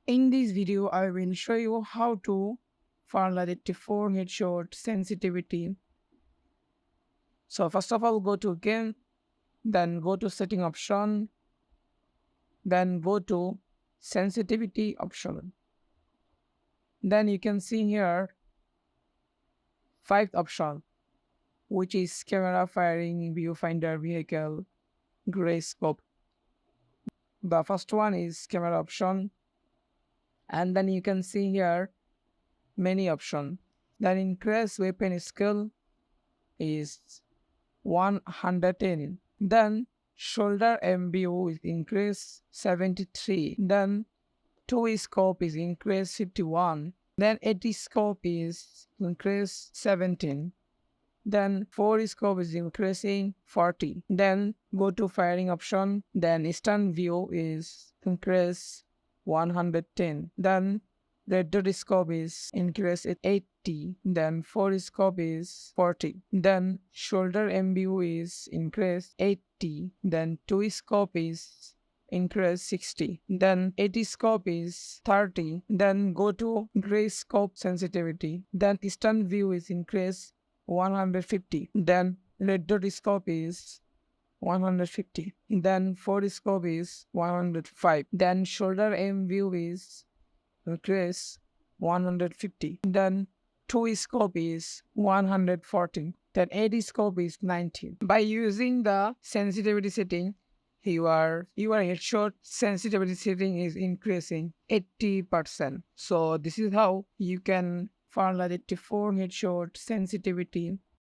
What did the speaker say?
In this video, I will show you how to Farlight 4 headshot sensitivity. So first of all, go to game, then go to setting option, then go to sensitivity option. Then you can see here fifth option, which is camera firing, viewfinder, vehicle, gray scope. The first one is camera option, and then you can see here many option. Then increase weapon skill is 110. Then shoulder MBO is increased 73. Then 2 scope is increased 51. Then 80 scope is increased 17. Then 4 scope is increasing 40. Then go to firing option. Then stun view is increased 110. Then red dot scope is increased at 80. Then 4 scope is 40. Then shoulder MBU is increased 80. Then 2 scope is increased 60. Then 80 scope is 30. Then go to gray scope sensitivity. Then stun view is increased 150. Then red dot scope is 150. Then 4 scope is 105. Then shoulder aim view is increase 150. Then 2 scope is 114. Then 80 scope is 19. By using the sensitivity setting, your headshot sensitivity setting is increasing 80%. So this is how you can Farlight 4 headshot sensitivity